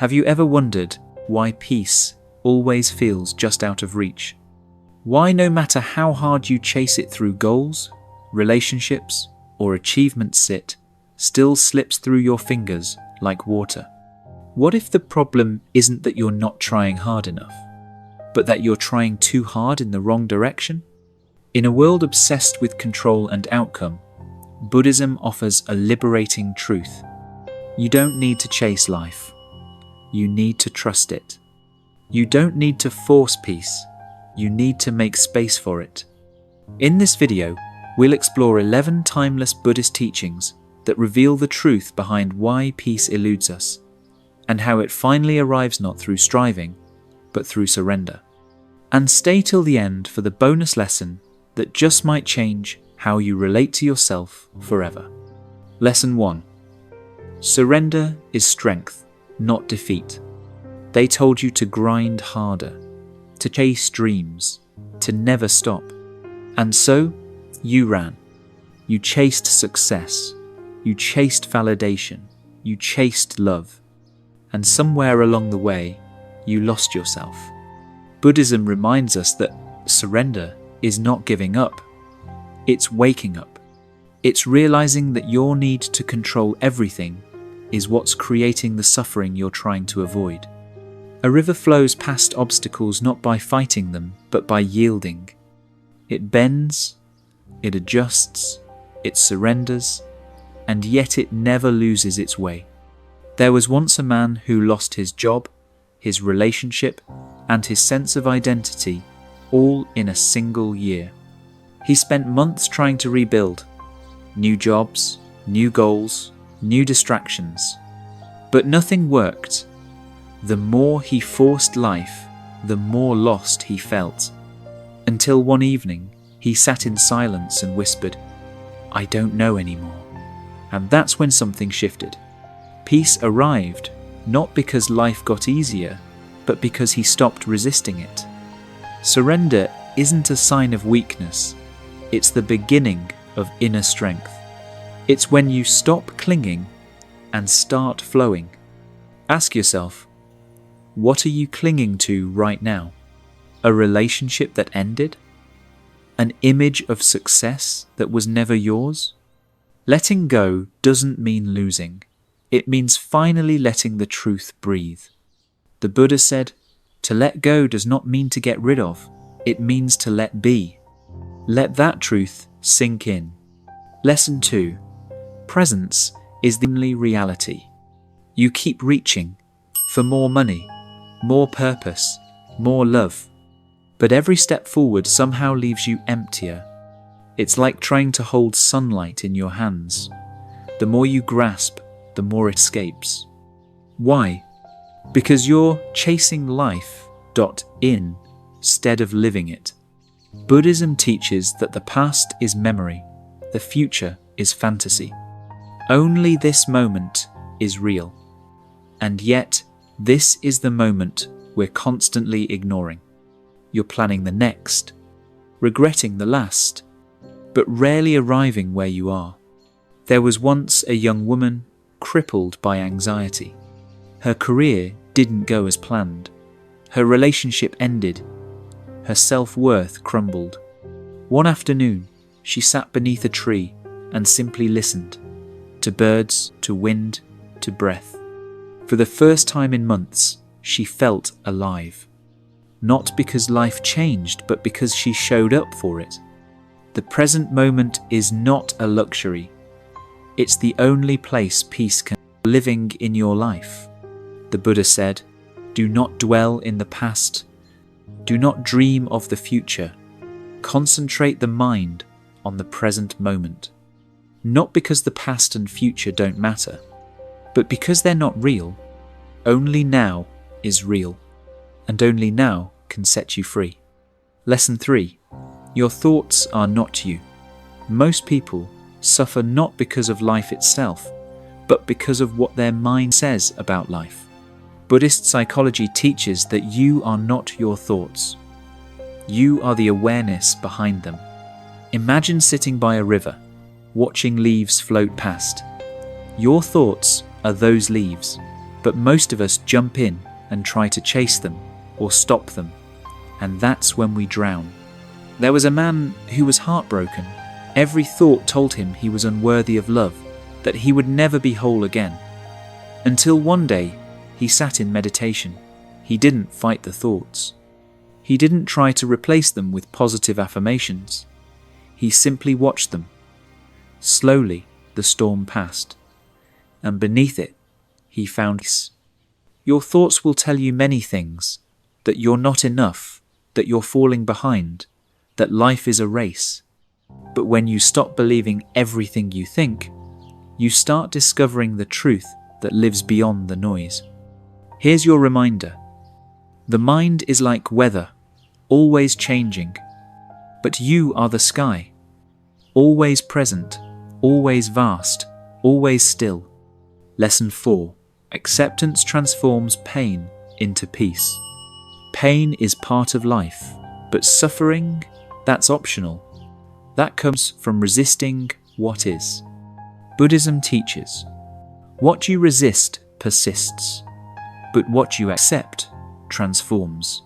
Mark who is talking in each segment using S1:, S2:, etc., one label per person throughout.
S1: Have you ever wondered why peace always feels just out of reach? Why, no matter how hard you chase it through goals, relationships, or achievements, it still slips through your fingers like water? What if the problem isn't that you're not trying hard enough, but that you're trying too hard in the wrong direction? In a world obsessed with control and outcome, Buddhism offers a liberating truth. You don't need to chase life. You need to trust it. You don't need to force peace. You need to make space for it. In this video, we'll explore 11 timeless Buddhist teachings that reveal the truth behind why peace eludes us, and how it finally arrives not through striving, but through surrender. And stay till the end for the bonus lesson that just might change how you relate to yourself forever. Lesson 1. Surrender is strength, not defeat. They told you to grind harder, to chase dreams, to never stop. And so, you ran. You chased success. You chased validation. You chased love. And somewhere along the way, you lost yourself. Buddhism reminds us that surrender is not giving up. It's waking up. It's realizing that your need to control everything is what's creating the suffering you're trying to avoid. A river flows past obstacles not by fighting them, but by yielding. It bends, it adjusts, it surrenders, and yet it never loses its way. There was once a man who lost his job, his relationship, and his sense of identity all in a single year. He spent months trying to rebuild. New jobs, new goals, new distractions. But nothing worked. The more he forced life, the more lost he felt. Until one evening, he sat in silence and whispered, "I don't know anymore." And that's when something shifted. Peace arrived, not because life got easier, but because he stopped resisting it. Surrender isn't a sign of weakness. It's the beginning of inner strength. It's when you stop clinging and start flowing. Ask yourself, what are you clinging to right now? A relationship that ended? An image of success that was never yours? Letting go doesn't mean losing. It means finally letting the truth breathe. The Buddha said, to let go does not mean to get rid of. It means to let be. Let that truth sink in. Lesson 2. Presence is the only reality. You keep reaching for more money, more purpose, more love. But every step forward somehow leaves you emptier. It's like trying to hold sunlight in your hands. The more you grasp, the more it escapes. Why? Because you're chasing life instead of living it. Buddhism teaches that the past is memory, the future is fantasy. Only this moment is real. And yet, this is the moment we're constantly ignoring. You're planning the next, regretting the last, but rarely arriving where you are. There was once a young woman crippled by anxiety. Her career didn't go as planned. Her relationship ended. Her self-worth crumbled. One afternoon, she sat beneath a tree and simply listened to birds, to wind, to breath. For the first time in months, she felt alive. Not because life changed, but because she showed up for it. The present moment is not a luxury. It's the only place peace can be living in your life. The Buddha said, do not dwell in the past. Do not dream of the future. Concentrate the mind on the present moment. Not because the past and future don't matter, but because they're not real. Only now is real, and only now can set you free. Lesson 3. Your thoughts are not you. Most people suffer not because of life itself, but because of what their mind says about life. Buddhist psychology teaches that you are not your thoughts. You are the awareness behind them. Imagine sitting by a river, watching leaves float past. Your thoughts are those leaves. But most of us jump in and try to chase them or stop them, and that's when we drown. There was a man who was heartbroken. Every thought told him he was unworthy of love, that he would never be whole again. Until one day, he sat in meditation. He didn't fight the thoughts. He didn't try to replace them with positive affirmations. He simply watched them. Slowly, the storm passed, and beneath it, he found peace. Your thoughts will tell you many things, that you're not enough, that you're falling behind, that life is a race. But when you stop believing everything you think, you start discovering the truth that lives beyond the noise. Here's your reminder. The mind is like weather, always changing, but you are the sky, always present, always vast, always still. Lesson 4. Acceptance transforms pain into peace. Pain is part of life, but suffering, that's optional. That comes from resisting what is. Buddhism teaches, what you resist persists, but what you accept transforms.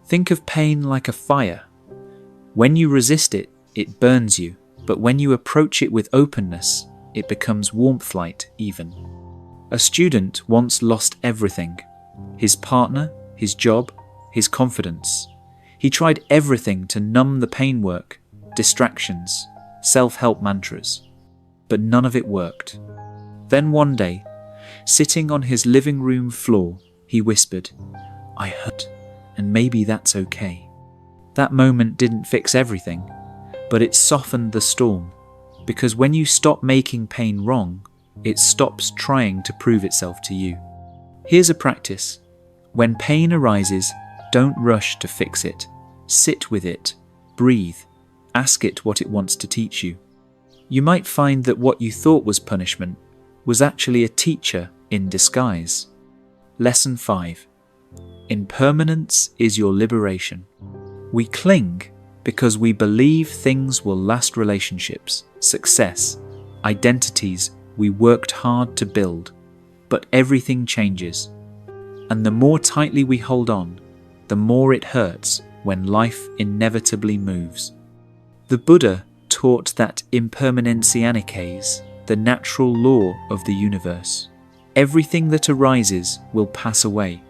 S1: Think of pain like a fire. When you resist it, it burns you, but when you approach it with openness, it becomes warmth light even. A student once lost everything: his partner, his job, his confidence. He tried everything to numb the pain work, distractions, self-help mantras, but none of it worked. Then one day, sitting on his living room floor, he whispered, "I hurt, and maybe that's okay." That moment didn't fix everything, but it softened the storm, because when you stop making pain wrong, it stops trying to prove itself to you. Here's a practice. When pain arises, don't rush to fix it. Sit with it, breathe, ask it what it wants to teach you. You might find that what you thought was punishment was actually a teacher in disguise. Lesson 5. Impermanence is your liberation. We cling because we believe things will last: relationships, success, identities we worked hard to build. But everything changes. And the more tightly we hold on, the more it hurts when life inevitably moves. The Buddha taught that impermanentianices, the natural law of the universe. Everything that arises will pass away.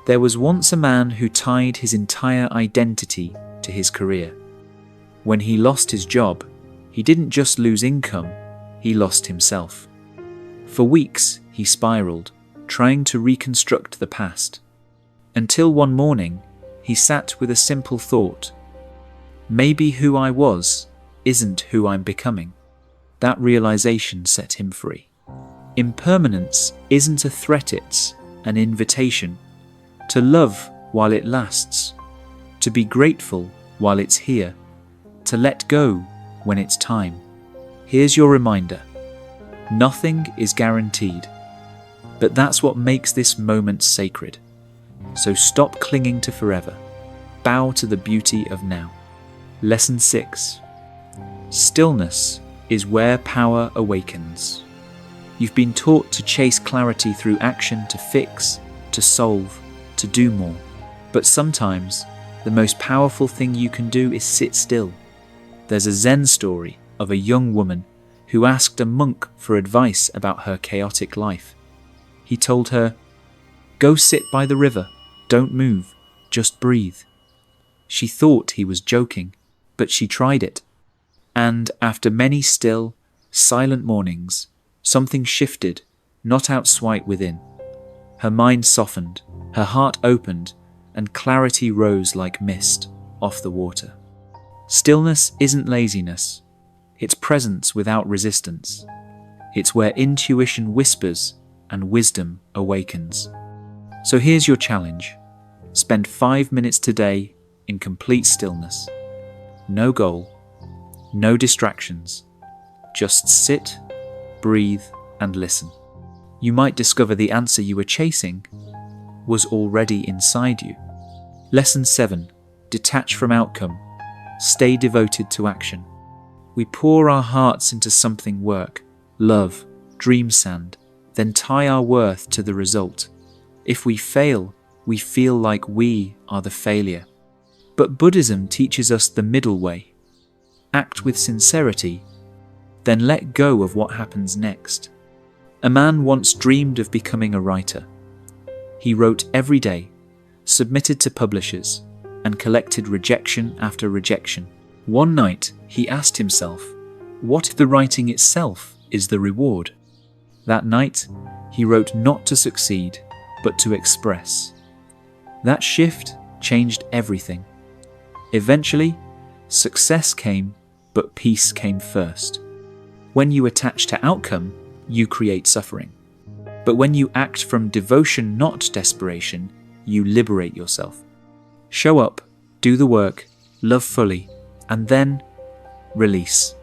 S1: There was once a man who tied his entire identity to his career. When he lost his job, he didn't just lose income, he lost himself. For weeks, he spiraled, trying to reconstruct the past. Until one morning, he sat with a simple thought. Maybe who I was isn't who I'm becoming. That realization set him free. Impermanence isn't a threat, it's an invitation to love while it lasts, to be grateful while it's here, to let go when it's time. Here's your reminder. Nothing is guaranteed, but that's what makes this moment sacred. So stop clinging to forever. Bow to the beauty of now. Lesson 6. Stillness is where power awakens. You've been taught to chase clarity through action, to fix, to solve, to do more. But sometimes, the most powerful thing you can do is sit still. There's a Zen story of a young woman who asked a monk for advice about her chaotic life. He told her, "Go sit by the river, don't move, just breathe." She thought he was joking, but she tried it. And after many still, silent mornings, something shifted, not outside within. Her mind softened, her heart opened, and clarity rose like mist off the water. Stillness isn't laziness. It's presence without resistance. It's where intuition whispers and wisdom awakens. So here's your challenge. Spend 5 minutes today in complete stillness. No goal, no distractions. Just sit, breathe, and listen. You might discover the answer you were chasing was already inside you. Lesson 7. Detach from outcome. Stay devoted to action. We pour our hearts into something: work, love, dream sand, then tie our worth to the result. If we fail, we feel like we are the failure. But Buddhism teaches us the middle way. Act with sincerity, then let go of what happens next. A man once dreamed of becoming a writer. He wrote every day, submitted to publishers, and collected rejection after rejection. One night, he asked himself, what if the writing itself is the reward? That night, he wrote not to succeed, but to express. That shift changed everything. Eventually, success came, but peace came first. When you attach to outcome, you create suffering. But when you act from devotion, not desperation, you liberate yourself. Show up, do the work, love fully, and then release.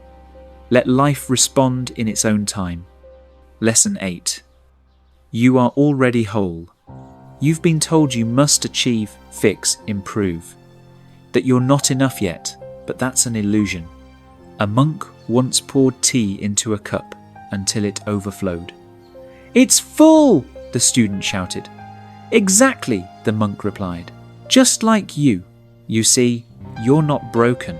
S1: Let life respond in its own time. Lesson 8. You are already whole. You've been told you must achieve, fix, improve. That you're not enough yet, but that's an illusion. A monk once poured tea into a cup until it overflowed. "It's full!" the student shouted. "Exactly," the monk replied. "Just like you. You see, you're not broken.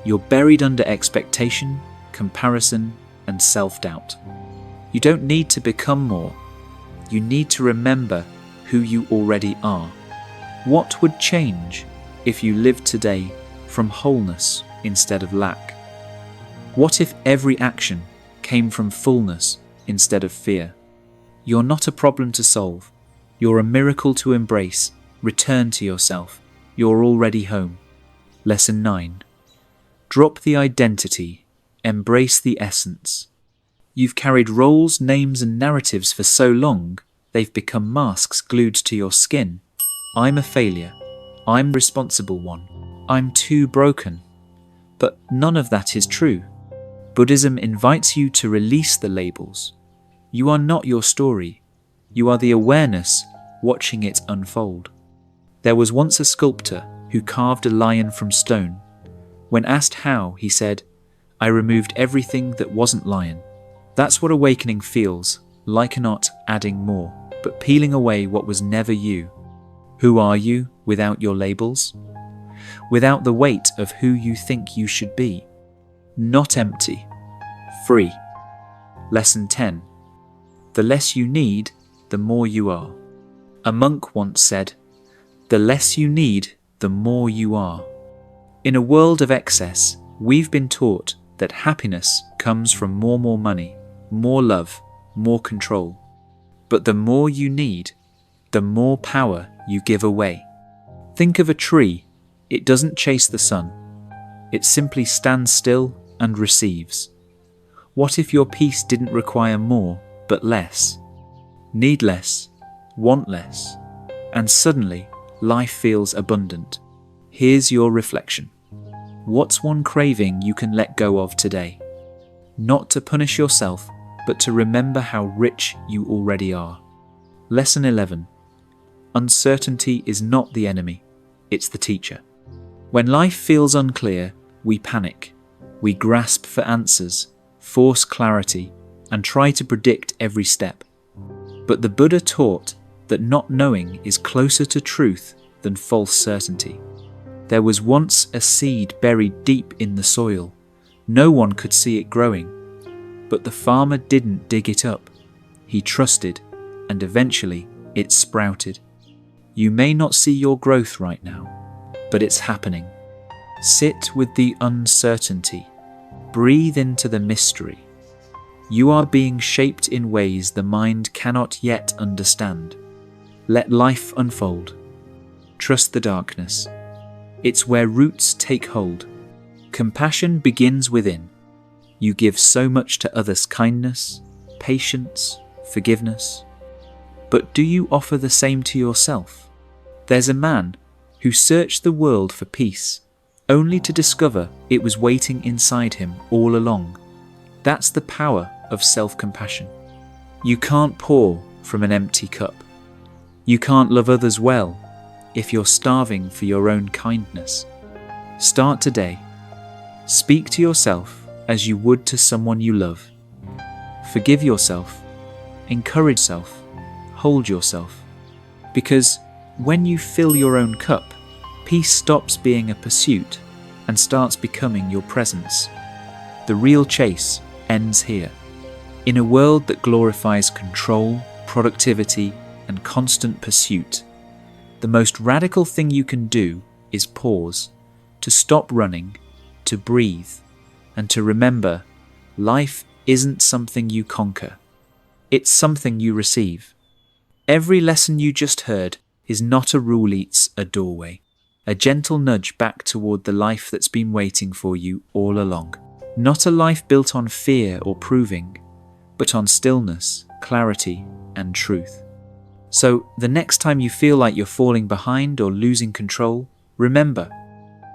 S1: You're buried under expectation, comparison, and self-doubt. You don't need to become more. You need to remember who you already are. What would change if you lived today from wholeness instead of lack? What if every action came from fullness instead of fear? You're not a problem to solve. You're a miracle to embrace. Return to yourself. You're already home. Lesson 9. Drop the identity. Embrace the essence. You've carried roles, names, and narratives for so long, they've become masks glued to your skin. I'm a failure. I'm the responsible one. I'm too broken. But none of that is true. Buddhism invites you to release the labels. You are not your story. You are the awareness watching it unfold. There was once a sculptor who carved a lion from stone. When asked how, he said, "I removed everything that wasn't lion." That's what awakening feels, like not adding more, but peeling away what was never you. Who are you without your labels? Without the weight of who you think you should be? Not empty, free. Lesson 10. The less you need, the more you are. A monk once said, "The less you need, the more you are." In a world of excess, we've been taught that happiness comes from more money, more love, more control. But the more you need, the more power you give away. Think of a tree. It doesn't chase the sun. It simply stands still and receives. What if your peace didn't require more, but less? Need less, want less, and suddenly life feels abundant. Here's your reflection. What's one craving you can let go of today? Not to punish yourself, but to remember how rich you already are. Lesson 11. Uncertainty is not the enemy, it's the teacher. When life feels unclear, we panic. We grasp for answers, force clarity, and try to predict every step. But the Buddha taught that not knowing is closer to truth than false certainty. There was once a seed buried deep in the soil. No one could see it growing. But the farmer didn't dig it up. He trusted, and eventually it sprouted. You may not see your growth right now, but it's happening. Sit with the uncertainty. Breathe into the mystery. You are being shaped in ways the mind cannot yet understand. Let life unfold. Trust the darkness. It's where roots take hold. Compassion begins within. You give so much to others: kindness, patience, forgiveness. But do you offer the same to yourself? There's a man who searched the world for peace, only to discover it was waiting inside him all along. That's the power of self-compassion. You can't pour from an empty cup. You can't love others well if you're starving for your own kindness. Start today. Speak to yourself as you would to someone you love. Forgive yourself. encourage yourself, hold yourself. Because when you fill your own cup, peace stops being a pursuit and starts becoming your presence. The real chase ends here. In a world that glorifies control, productivity, and constant pursuit, the most radical thing you can do is pause, to stop running, to breathe, and to remember life isn't something you conquer. It's something you receive. Every lesson you just heard is not a rule, it's a doorway, a gentle nudge back toward the life that's been waiting for you all along. Not a life built on fear or proving, but on stillness, clarity, and truth. So, the next time you feel like you're falling behind or losing control, remember,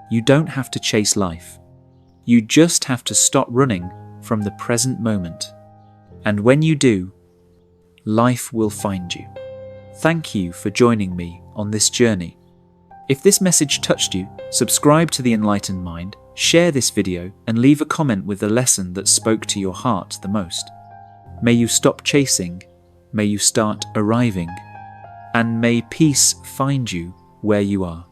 S1: you don't have to chase life. You just have to stop running from the present moment. And when you do, life will find you. Thank you for joining me on this journey. If this message touched you, subscribe to the Enlightened Mind, share this video, and leave a comment with the lesson that spoke to your heart the most. May you stop chasing, may you start arriving, and may peace find you where you are.